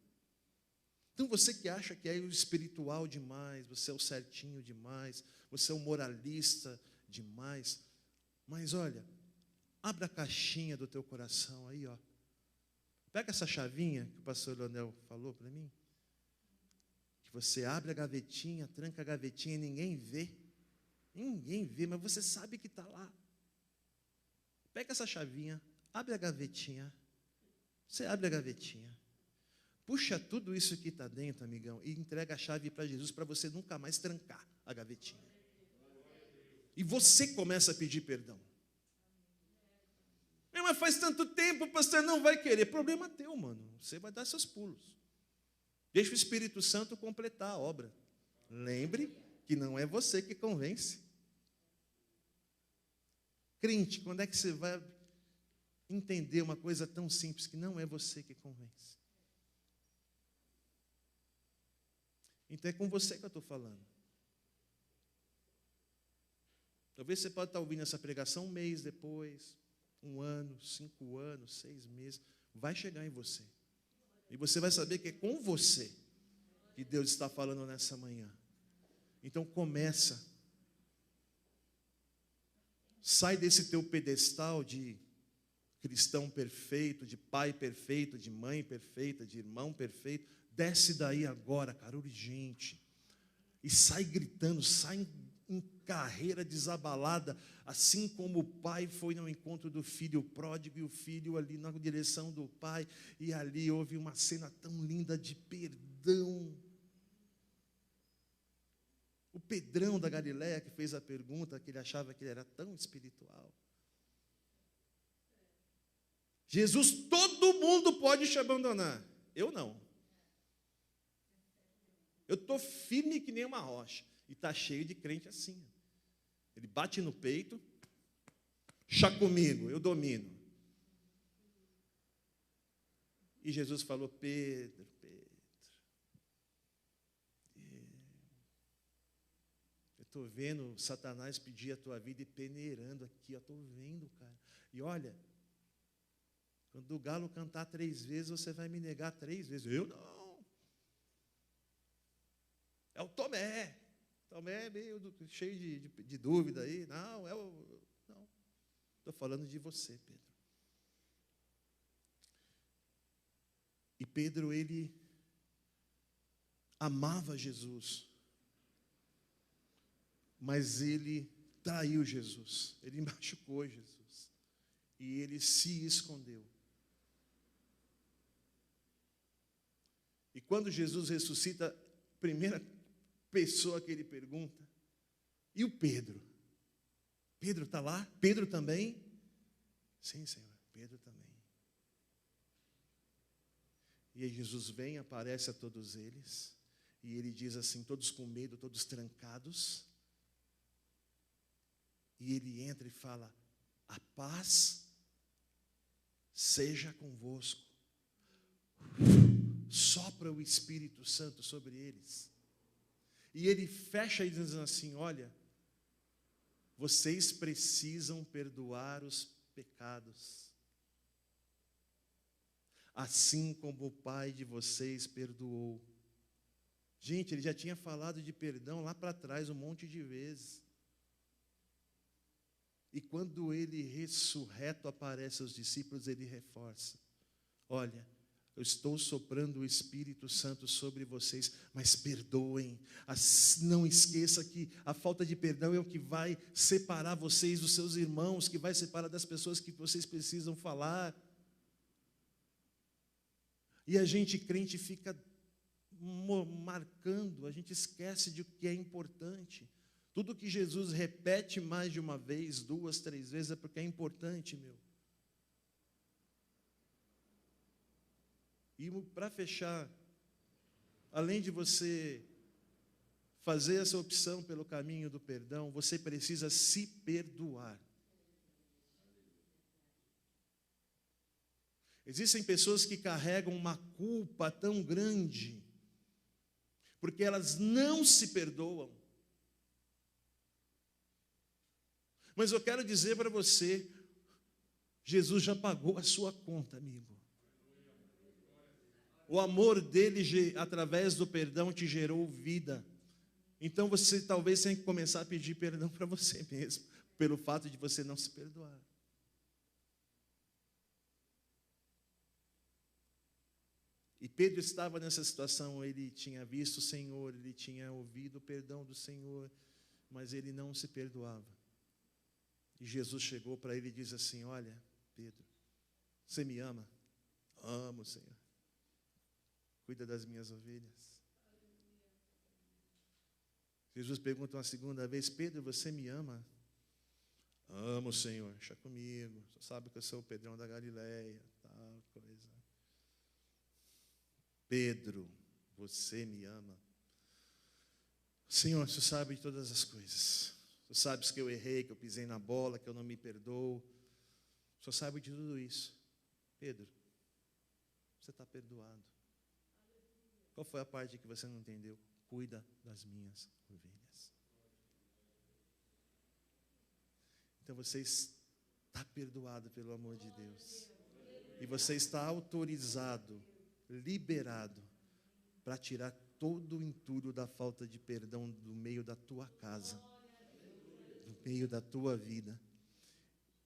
Então você que acha que é o espiritual demais, você é o certinho demais, você é o moralista demais, mas olha, abra a caixinha do teu coração aí, ó. Pega essa chavinha que o pastor Leonel falou para mim, que você abre a gavetinha, tranca a gavetinha e ninguém vê. Ninguém vê, mas você sabe que está lá. Pega essa chavinha, abre a gavetinha. Você abre a gavetinha. Puxa tudo isso que está dentro, amigão, e entrega a chave para Jesus, para você nunca mais trancar a gavetinha. E você começa a pedir perdão. Mas faz tanto tempo, o pastor não vai querer. Problema teu, mano. Você vai dar seus pulos. Deixa o Espírito Santo completar a obra. Lembre que não é você que convence. Crente, quando é que você vai entender uma coisa tão simples que não é você que convence? Então é com você que eu estou falando. Talvez você pode estar ouvindo essa pregação um mês depois, 1 ano, 5 anos, 6 meses. Vai chegar em você. E você vai saber que é com você que Deus está falando nessa manhã. Então começa. Sai desse teu pedestal de cristão perfeito, de pai perfeito, de mãe perfeita, de irmão perfeito. Desce daí agora, cara, urgente. E sai gritando, sai em carreira desabalada, assim como o pai foi no encontro do filho pródigo e o filho ali na direção do pai, e ali houve uma cena tão linda de perdão. O Pedrão da Galileia que fez a pergunta, que ele achava que ele era tão espiritual. Jesus, todo mundo pode te abandonar. Eu não. Eu estou firme que nem uma rocha. E está cheio de crente assim. Ele bate no peito. Chá comigo, eu domino. E Jesus falou, Pedro. Eu estou vendo Satanás pedir a tua vida e peneirando aqui. Eu estou vendo, cara. E olha, quando o galo cantar 3 vezes, você vai me negar 3 vezes. Eu não. É o Tomé. Tomé é meio cheio de dúvida aí. Não, não. Estou falando de você, Pedro. E Pedro, ele amava Jesus. Mas ele traiu Jesus. Ele machucou Jesus. E ele se escondeu. E quando Jesus ressuscita, a primeira pessoa que ele pergunta, e o Pedro? Pedro está lá? Pedro também? Sim, Senhor, Pedro também. E aí Jesus vem, aparece a todos eles, e ele diz assim, todos com medo, todos trancados, e ele entra e fala, a paz seja convosco. Sopra o Espírito Santo sobre eles. E ele fecha e diz assim, olha, vocês precisam perdoar os pecados, assim como o Pai de vocês perdoou. Gente, ele já tinha falado de perdão lá para trás um monte de vezes. E quando ele ressurreto aparece aos discípulos, ele reforça, olha, eu estou soprando o Espírito Santo sobre vocês, mas perdoem. Não esqueça que a falta de perdão é o que vai separar vocês dos seus irmãos, que vai separar das pessoas que vocês precisam falar. E a gente crente fica marcando, a gente esquece de o que é importante. Tudo que Jesus repete mais de uma vez, 2, 3 vezes, é porque é importante, meu. E para fechar, além de você fazer essa opção pelo caminho do perdão, você precisa se perdoar. Existem pessoas que carregam uma culpa tão grande, porque elas não se perdoam. Mas eu quero dizer para você, Jesus já pagou a sua conta, amigo. O amor dele, através do perdão, te gerou vida. Então você talvez tenha que começar a pedir perdão para você mesmo, pelo fato de você não se perdoar. E Pedro estava nessa situação, ele tinha visto o Senhor, ele tinha ouvido o perdão do Senhor, mas ele não se perdoava. E Jesus chegou para ele e disse assim: olha, Pedro, você me ama? Amo, Senhor. Cuida das minhas ovelhas. Jesus pergunta uma segunda vez: Pedro, você me ama? Amo, Senhor, deixa comigo. Você sabe que eu sou o Pedrão da Galileia, tal coisa. Pedro, você me ama? Senhor, você sabe de todas as coisas. Você sabe que eu errei, que eu pisei na bola, que eu não me perdoo. Você sabe de tudo isso. Pedro, você está perdoado. Qual foi a parte que você não entendeu? Cuida das minhas ovelhas. Então você está perdoado pelo amor de Deus. E você está autorizado, liberado, para tirar todo o entulho da falta de perdão do meio da tua casa, do meio da tua vida.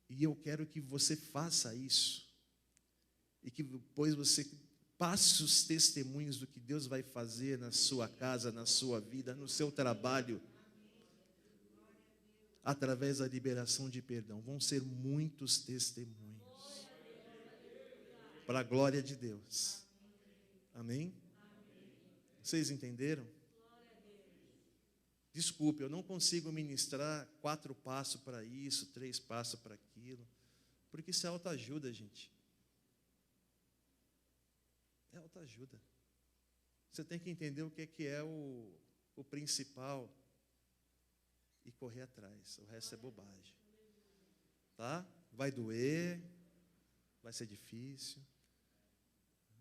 E eu quero que você faça isso, e que depois você passe os testemunhos do que Deus vai fazer na sua casa, na sua vida, no seu trabalho, através da liberação de perdão. Vão ser muitos testemunhos, para a glória de Deus. Amém? Vocês entenderam? Desculpe, eu não consigo ministrar 4 passos para isso, 3 passos para aquilo, porque isso é autoajuda, gente. É autoajuda. Você tem que entender o que é o principal e correr atrás. O resto é bobagem. Tá? Vai doer, vai ser difícil,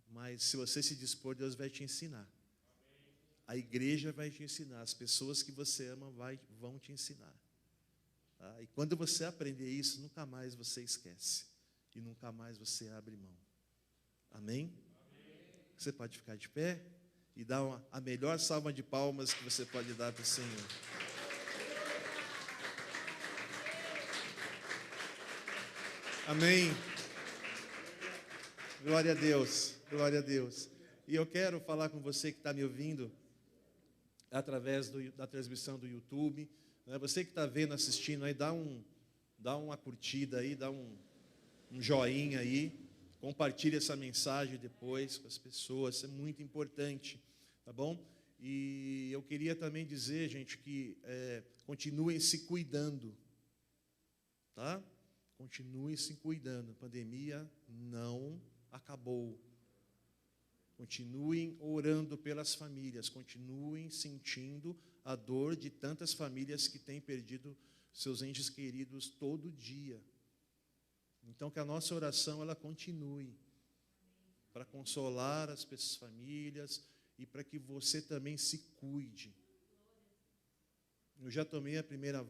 mas se você se dispor, Deus vai te ensinar. A igreja vai te ensinar. As pessoas que você ama vão te ensinar. Tá? E quando você aprender isso, nunca mais você esquece. E nunca mais você abre mão. Amém? Você pode ficar de pé e dar a melhor salva de palmas que você pode dar para o Senhor. Amém. Glória a Deus, glória a Deus. E eu quero falar com você que está me ouvindo através da transmissão do YouTube. Né? Você que está vendo, assistindo aí, dá uma curtida aí, dá um joinha aí. Compartilhe essa mensagem depois com as pessoas, isso é muito importante, tá bom? E eu queria também dizer, gente, que continuem se cuidando, tá? Continuem se cuidando, a pandemia não acabou. Continuem orando pelas famílias, continuem sentindo a dor de tantas famílias que têm perdido seus entes queridos todo dia. Então, que a nossa oração, ela continue, para consolar as famílias e para que você também se cuide. Eu já tomei a primeira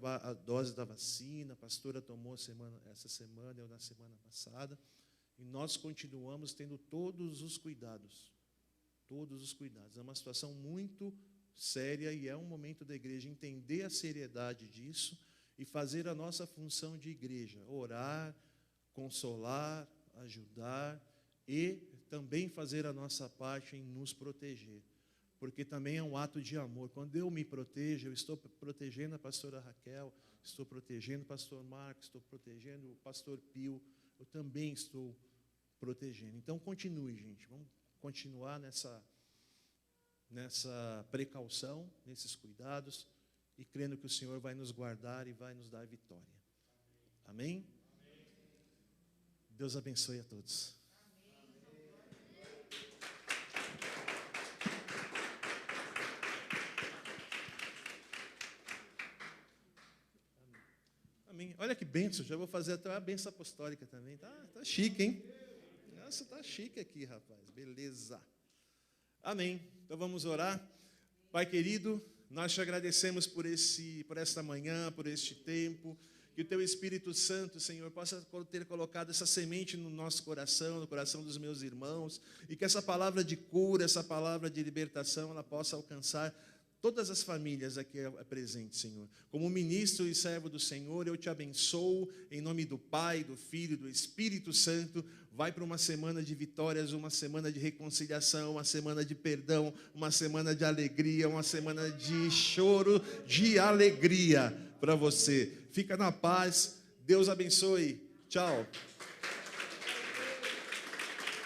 dose da vacina, a pastora tomou essa semana, eu na semana passada, e nós continuamos tendo todos os cuidados. Todos os cuidados. É uma situação muito séria e é um momento da igreja entender a seriedade disso e fazer a nossa função de igreja, orar, consolar, ajudar e também fazer a nossa parte em nos proteger, porque também é um ato de amor. Quando eu me protejo, eu estou protegendo a pastora Raquel, estou protegendo o pastor Marcos, estou protegendo o pastor Pio, eu também estou protegendo. Então continue, gente, vamos continuar nessa precaução, nesses cuidados, e crendo que o Senhor vai nos guardar e vai nos dar vitória. Amém? Deus abençoe a todos. Amém. Olha que bênção, já vou fazer até uma bênção apostólica também. Tá chique, hein? negócio tá chique aqui, rapaz. Beleza. Amém. Então vamos orar. Pai querido, nós te agradecemos por esta manhã, por este tempo. Que o teu Espírito Santo, Senhor, possa ter colocado essa semente no nosso coração, no coração dos meus irmãos, e que essa palavra de cura, essa palavra de libertação, ela possa alcançar todas as famílias aqui presentes, Senhor. Como ministro e servo do Senhor, eu te abençoo em nome do Pai, do Filho e do Espírito Santo. Vai para uma semana de vitórias, uma semana de reconciliação, uma semana de perdão, uma semana de alegria, uma semana de choro, de alegria para você. Fica na paz. Deus abençoe. Tchau.